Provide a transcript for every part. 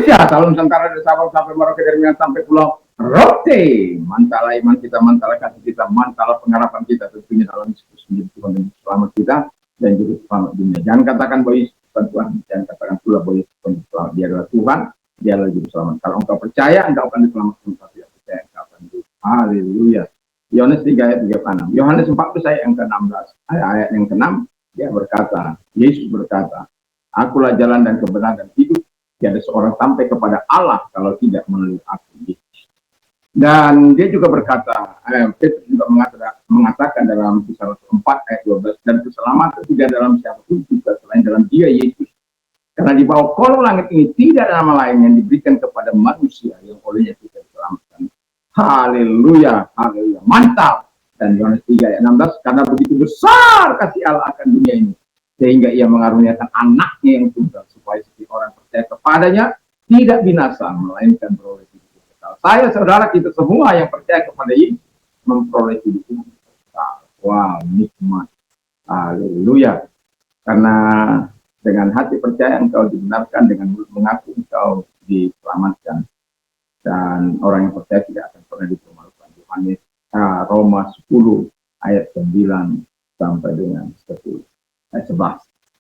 Indonesia, Talu Nusantara dari Sabang sampai Merauke, dari Minang sampai Pulau Rote. Mantalah iman kita, mantalah kasih kita, mantalah pengharapan kita tentunya dalam Yesus menjadi Tuhan dan selamat kita dan juga selamat dunia. Jangan katakan bahwa Yesus bukan Tuhan, jangan katakan pula bahwa Yesus bukan Tuhan. Dia adalah Tuhan, dia adalah juru selamat. Kalau engkau percaya, engkau akan diselamatkan. Kalau tidak percaya, engkau akan diselamatkan. Haleluya. Yohanes 3 ayat 36. Yohanes 14 ayat yang ke-16. Ayat yang ke-6, dia berkata, Yesus berkata, Akulah jalan dan kebenaran dan hidup. Tiada seorang sampai kepada Allah kalau tidak melalui aku. Dan dia juga berkata, Petrus juga mengatakan dalam Kisah Rasul 4 ayat 12, dan keselamatan tidak dalam siapapun juga selain dalam Dia Yesus. Karena di bawah kolong langit ini tidak ada nama lain yang diberikan kepada manusia yang olehnya kita diselamatkan. Haleluya, haleluya, mantap. Dan Yohanes 3 ayat 16, karena begitu besar kasih Allah akan dunia ini, sehingga ia mengaruniakan anaknya yang tunggal, supaya setiap orang percaya kepadanya tidak binasa, melainkan beroleh hidup kekal. Saya, saudara, kita semua yang percaya kepada Yesus memperoleh hidup kekal. Wow, nikmat. Haleluya. Karena dengan hati percaya engkau dibenarkan, dengan mulut mengaku engkau diselamatkan. Dan orang yang percaya tidak akan pernah dipermalukan. Roma 10 ayat 9 sampai dengan 10. 11.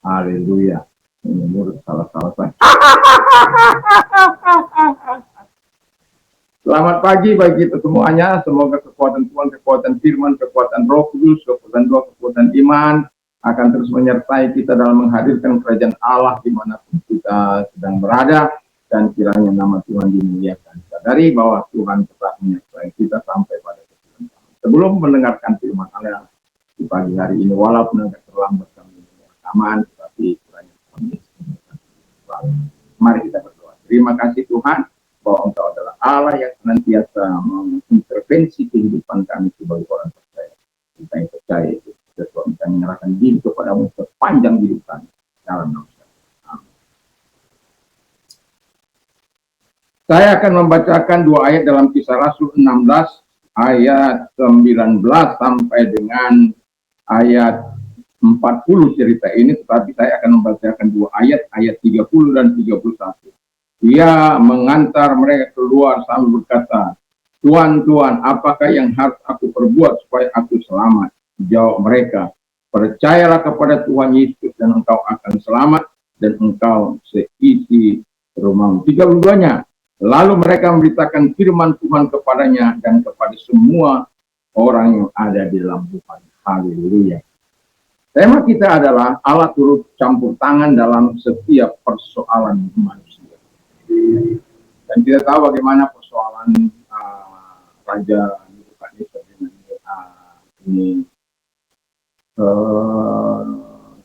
Haleluya. Ini murid salah-salah saya. Selamat pagi bagi kita semuanya. Semoga kekuatan Tuhan, kekuatan firman, kekuatan Roh Kudus, kekuatan doa, kekuatan iman akan terus menyertai kita dalam menghadirkan kerajaan Allah dimanapun kita sedang berada, dan kiranya nama Tuhan dimuliakan. Sadari bahwa Tuhan telah menyertai kita sampai pada kesimpulan. Sebelum mendengarkan firman Allah di pagi hari ini, walaupun agak terlambat aman, tetapi kiranya Tuhan Yesus. Mari kita berdoa. Terima kasih Tuhan bahwa Engkau adalah Allah yang senantiasa mengintervensi kehidupan kami sebagai orang percaya. Kita yang percaya itu, kita menyerahkan diri kepadamu sepanjang hidup kami. Dalam nama Tuhan. Saya akan membacakan 2 ayat dalam Kisah Rasul 16 ayat 19 sampai dengan ayat 40 cerita ini, tetapi saya akan membacakan 2 ayat 30 dan 31. Ia mengantar mereka keluar sambil berkata, Tuan, Tuan, apakah yang harus aku perbuat supaya aku selamat? Jawab mereka, percayalah kepada Tuhan Yesus dan engkau akan selamat, dan engkau seisi rumahmu. 32-nya, lalu mereka memberitakan firman Tuhan kepadanya dan kepada semua orang yang ada di dalam rumah. Haleluya. Tema kita adalah Allah turut campur tangan dalam setiap persoalan manusia. Dan kita tahu bagaimana persoalan Raja Nebukadnezar ini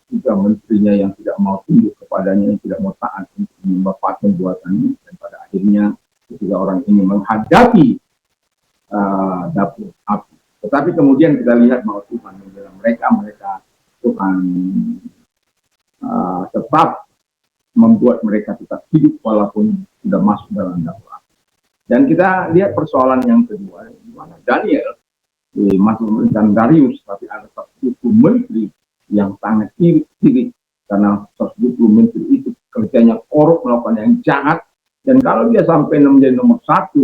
tiga menterinya yang tidak mau tunduk kepadanya, yang tidak mau taat untuk menyembah patung buatannya, dan pada akhirnya ketiga orang ini menghadapi dapur api. Tetapi kemudian kita lihat bahwa Tuhan membela mereka Tuhan tetap membuat mereka tetap hidup walaupun sudah masuk dalam dapur api. Dan kita lihat persoalan yang kedua, di mana Daniel masuk dan Darius, tapi ada 120 menteri yang sangat iri karena 120 menteri itu kerjanya korup, melakukan yang jahat, dan kalau dia sampai menjadi nomor 1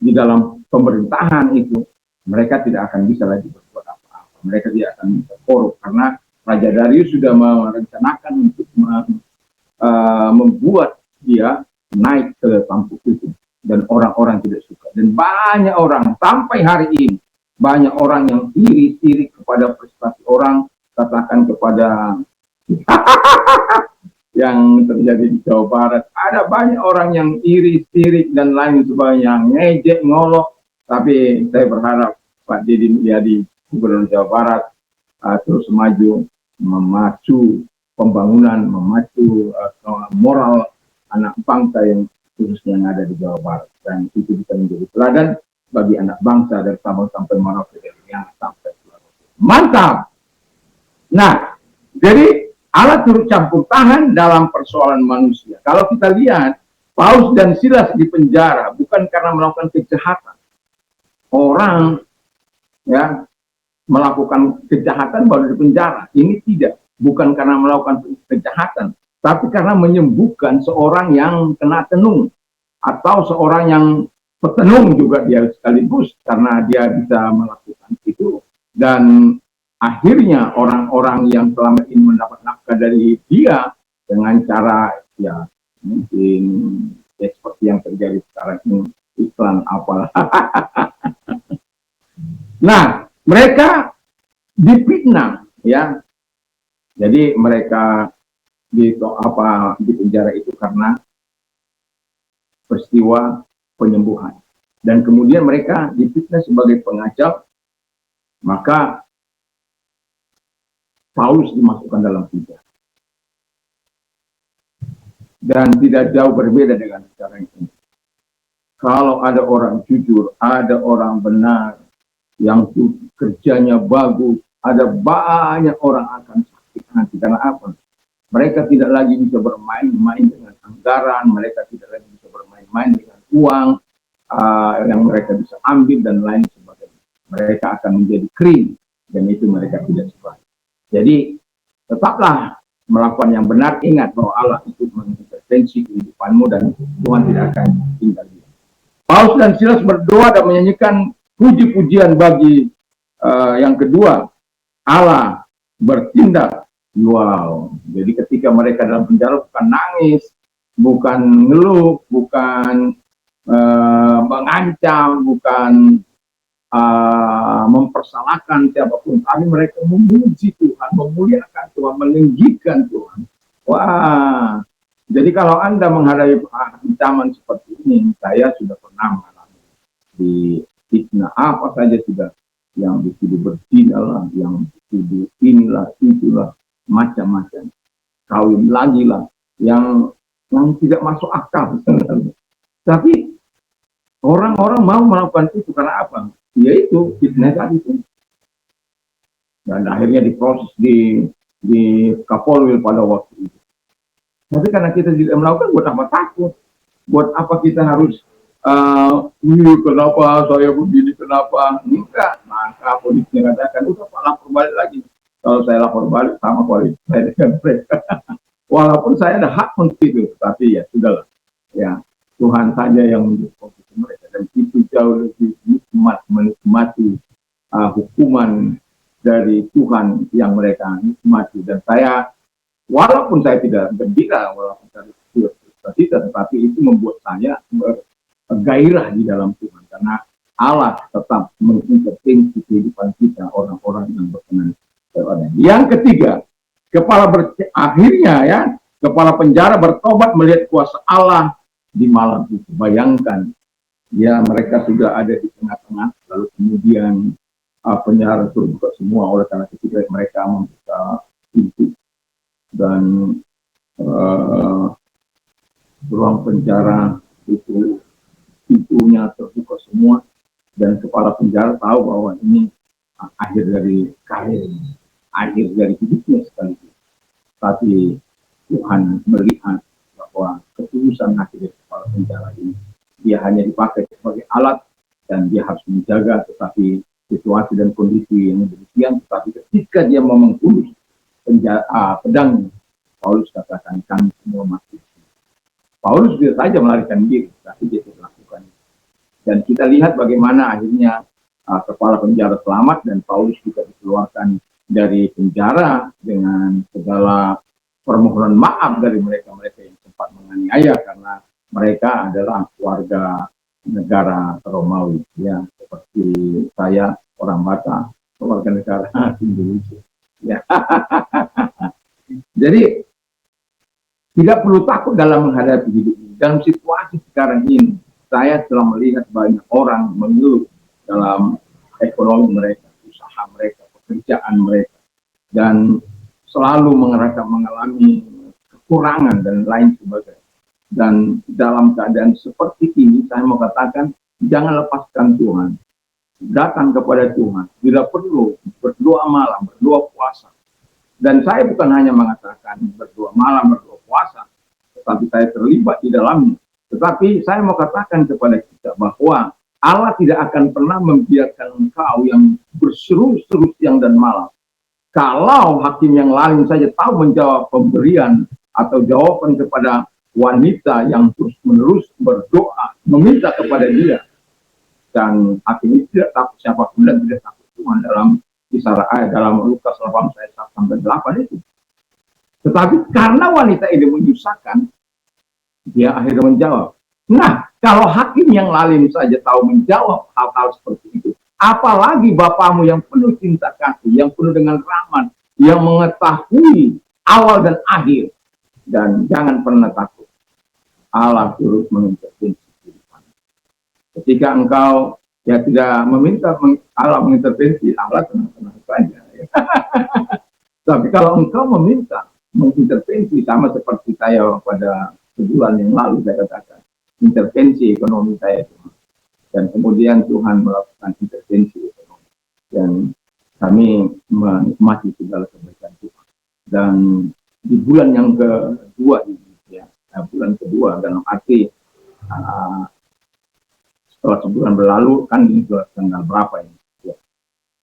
di dalam pemerintahan itu, mereka tidak akan bisa lagi berbuat apa-apa. Mereka tidak akan bisa korup karena Raja Darius sudah merencanakan untuk membuat dia naik ke tampuk itu, dan orang-orang tidak suka. Dan banyak orang sampai hari ini, banyak orang yang iri kepada prestasi orang, katakan kepada yang terjadi di Jawa Barat. Ada banyak orang yang iri dan lain sebagainya, ngejek, ngolok. Tapi saya berharap Pak Deddy Mulyadi, Gubernur Jawa Barat, terus maju, memacu pembangunan, memacu moral anak bangsa yang khususnya yang ada di Jawa Barat, dan itu bisa menjadi teladan bagi anak bangsa dari Sabang sampai Merauke, dari Minang sampai Sulawesi. Mantap. Nah, jadi Allah turut campur tangan dalam persoalan manusia. Kalau kita lihat, Paulus dan Silas di penjara bukan karena melakukan kejahatan. Orang ya melakukan kejahatan baru di penjara. Ini tidak, bukan karena melakukan kejahatan, tapi karena menyembuhkan seorang yang kena tenung, atau seorang yang petenung juga dia sekaligus, karena dia bisa melakukan itu. Dan akhirnya orang-orang yang selama ini mendapat nafkah dari dia dengan cara ya mungkin ya, seperti yang terjadi sekarang ini, iklan apalah. Nah, mereka difitnah ya. Jadi mereka di penjara itu karena peristiwa penyembuhan. Dan kemudian mereka difitnah sebagai pengacau, maka Paulus dimasukkan dalam penjara. Dan tidak jauh berbeda dengan sekarang ini. Kalau ada orang jujur, ada orang benar, yang kerjanya bagus, ada banyak orang akan sakit hati. Karena apa? Mereka tidak lagi bisa bermain-main dengan anggaran, mereka tidak lagi bisa bermain-main dengan uang yang mereka bisa ambil dan lain sebagainya. Mereka akan menjadi kering, dan itu mereka tidak suka. Jadi tetaplah melakukan yang benar, ingat bahwa Allah ikut mengintervensi kehidupanmu dan Tuhan tidak akan tinggal diam. Paulus dan Silas berdoa dan menyanyikan puji-pujian bagi yang kedua, Allah bertindak. Wow, jadi ketika mereka dalam penjara bukan nangis, bukan ngeluh, bukan mengancam, bukan mempersalahkan siapapun, tapi mereka memuji Tuhan, memuliakan Tuhan, meninggikan Tuhan. Wah, jadi kalau Anda menghadapi ancaman seperti ini, saya sudah pernah mengalami di fitnah apa saja sudah, yang dituduh berzina lah, yang dituduh inilah, itulah, macam-macam, kawin lagi lah, yang tidak masuk akal sebenarnya. Tapi orang-orang mau melakukan itu karena apa? Yaitu fitnah tadi itu. Dan akhirnya diproses di Kapolri pada waktu itu. Tapi karena kita tidak melakukan, buat apa takut? Buat apa kita harus kenapa saya begini, kenapa? Enggak. Maka polisi mengatakan, udah Pak, lapor balik lagi. Kalau saya lapor balik sama polisi saya dengan mereka. Walaupun saya ada hak untuk itu, tapi ya sudahlah. Ya, Tuhan saja yang menjadi mereka, dan itu jauh lebih nikmat menikmati hukuman dari Tuhan yang mereka nikmati. Dan saya, walaupun saya tidak gembira, walaupun saya tidak bercita, tetapi itu membuat saya bergairah di dalam Tuhan, karena Allah tetap mengintervensi kehidupan kita, orang-orang yang berkenan. Yang ketiga, akhirnya ya, kepala penjara bertobat melihat kuasa Allah di malam itu. Bayangkan, ya mereka sudah ada di tengah-tengah, lalu kemudian penjara terbuka semua oleh karena ketika mereka membuka pintu, dan ruang penjara itu pintunya terbuka semua, dan kepala penjara tahu bahwa ini akhir dari karir, akhir dari hidupnya sekaligus. Tapi Tuhan melihat bahwa ketulusan hati dari kepala penjara ini, dia hanya dipakai sebagai alat dan dia harus menjaga, tetapi situasi dan kondisi yang demikian. Tetapi ketika dia mau menghunus pedang, Paulus katakan, kami semua mati. Paulus bisa saja melarikan diri, tapi dia tidak lakukan. Dan kita lihat bagaimana akhirnya kepala penjara selamat, dan Paulus juga dikeluarkan dari penjara dengan segala permohonan maaf dari mereka-mereka yang sempat menganiaya, karena mereka adalah warga negara Romawi, ya, seperti saya orang Batak, warga negara Indonesia. Ya. Jadi tidak perlu takut dalam menghadapi hidup ini. Dalam situasi sekarang ini, saya telah melihat banyak orang mengeluh dalam ekonomi mereka, usaha mereka, pekerjaan mereka, dan selalu mengalami kekurangan dan lain sebagainya. Dan dalam keadaan seperti ini, saya mau katakan, jangan lepaskan Tuhan. Datang kepada Tuhan. Bila perlu, berdoa malam, berdoa puasa. Dan saya bukan hanya mengatakan berdoa malam, berdoa puasa, tetapi saya terlibat di dalamnya. Tetapi saya mau katakan kepada kita bahwa Allah tidak akan pernah membiarkan engkau yang berseru-seru siang dan malam. Kalau hakim yang lain saja tahu menjawab pemberian atau jawaban kepada wanita yang terus-menerus berdoa, meminta kepada dia. Dan akhirnya tidak takut siapapun dan tidak takut Tuhan dalam kisah dalam Lukas 18 ayat 1 sampai 8 itu. Tetapi karena wanita ini menyusahkan, dia akhirnya menjawab. Nah, kalau hakim yang lalim saja tahu menjawab hal-hal seperti itu, apalagi Bapamu yang penuh cinta kasih, yang penuh dengan rahmat, yang mengetahui awal dan akhir. Dan jangan pernah takut, Allah turut mengintervensi kehidupan. Ketika engkau ya tidak meminta Allah mengintervensi, Allah tenang-tenang saja. Ya. Tapi kalau engkau meminta mengintervensi, sama seperti saya pada sebulan yang lalu saya katakan, intervensi ekonomi saya, dan kemudian Tuhan melakukan intervensi ekonomi, dan kami menikmati segala kebaikan Tuhan. Dan di bulan yang kedua ini, ya, bulan kedua dalam arti setelah sebulan berlalu kan ini sudah tanggal berapa ini, ya.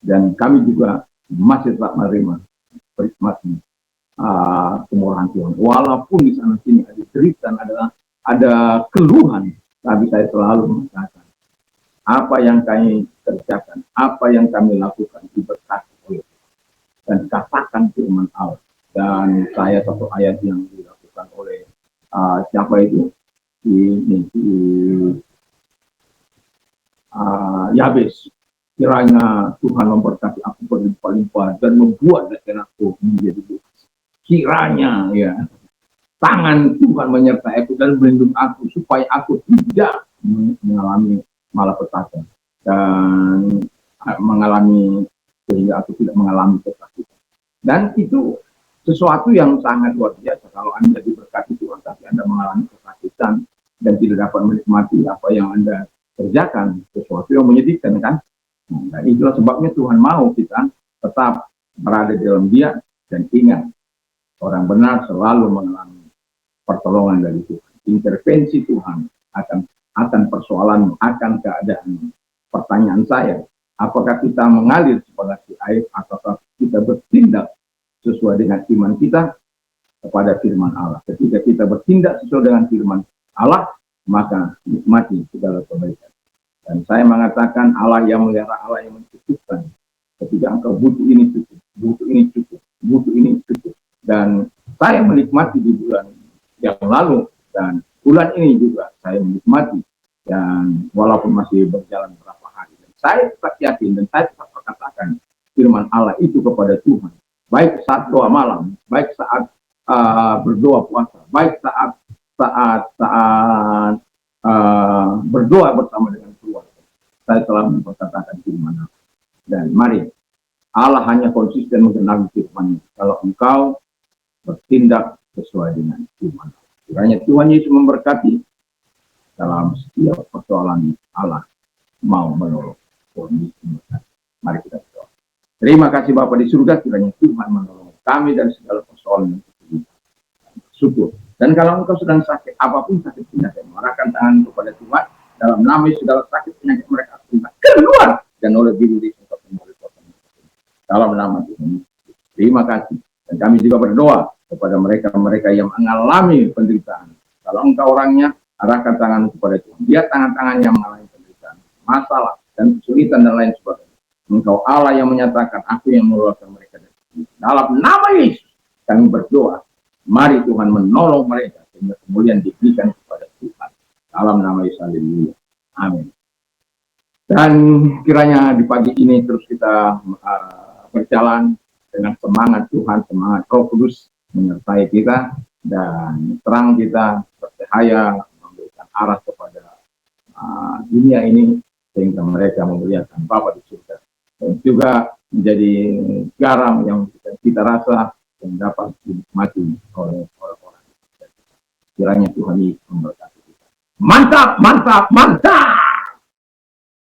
Dan kami juga masih tetap menerima perikmatnya. Kemurahan Tuhan. Walaupun di sana sini ada cerita, ada keluhan, tapi saya selalu mengatakan apa yang kami kerjakan, apa yang kami lakukan diberkati oleh Tuhan. Dan katakan firman Allah. Dan saya satu ayat yang dilakukan oleh siapa itu Yabes. Kiranya Tuhan memberkati aku berlimpah-limpah dan membuat leher aku menjadi luas. Kiranya ya tangan Tuhan menyertai aku dan melindungi aku supaya aku tidak mengalami malapetaka dan mengalami sehingga aku tidak mengalami kesakitan. Dan itu sesuatu yang sangat luar biasa kalau Anda diberkati Tuhan tapi Anda mengalami kesakitan dan tidak dapat menikmati apa yang Anda kerjakan, sesuatu yang menyedihkan kan. Nah, itulah sebabnya Tuhan mau kita tetap berada di dalam Dia dan ingat, orang benar selalu mengalami pertolongan dari Tuhan. Intervensi Tuhan akan persoalan, akan keadaan. Pertanyaan saya, apakah kita mengalir seperti air atau kita bertindak sesuai dengan iman kita kepada firman Allah? Ketika kita bertindak sesuai dengan firman Allah, maka nikmati segala kebaikan. Dan saya mengatakan Allah yang melihara, Allah yang mencukupkan. Ketika engkau butuh ini cukup, butuh ini cukup, butuh ini cukup. Dan saya menikmati di bulan yang lalu dan bulan ini juga saya menikmati, dan walaupun masih berjalan beberapa hari, dan saya tetap yakin dan saya tetap katakan firman Allah itu kepada Tuhan, baik saat doa malam, baik saat berdoa puasa, baik saat berdoa bersama dengan keluarga, saya telah memperkatakan firman Allah. Dan mari, Allah hanya konsisten mengenal firman-Nya kalau engkau bertindak sesuai dengan firman. Kiranya Tuhan Yesus memberkati dalam setiap persoalan. Allah mau menolong. Mari kita berdoa. Terima kasih Bapa di surga, kiranya Tuhan menolong kami dari segala persoalan yang kita syukur. Dan kalau engkau sedang sakit, apapun sakit penyakit, mengarahkan tangan kepada Tuhan dalam nama segala sakit penyakit mereka keluar dan oleh diri engkau kembali dalam nama Tuhan. Terima kasih. Dan kami juga berdoa kepada mereka-mereka yang mengalami penderitaan. Kalau engkau orangnya, arahkan tangan kepada Tuhan. Dia tangan-tangan yang mengalami penderitaan, masalah, dan kesulitan dan lain sebagainya. Engkau Allah yang menyatakan, aku yang mengeluarkan mereka dari sini. Dalam nama Yesus, kami berdoa. Mari Tuhan menolong mereka, sehingga kemuliaan diberikan kepada Tuhan. Dalam nama Yesus, haleluya. Amin. Dan kiranya di pagi ini terus kita berjalan dengan semangat Tuhan, semangat Roh Kudus menyertai kita, dan terang kita bercahaya memberikan arah kepada dunia ini sehingga mereka memuliakan Bapa di surga, dan juga menjadi garam yang kita rasa yang dapat dinikmati oleh orang-orang. Kiranya Tuhan memberkati kita. Mantap, mantap, mantap.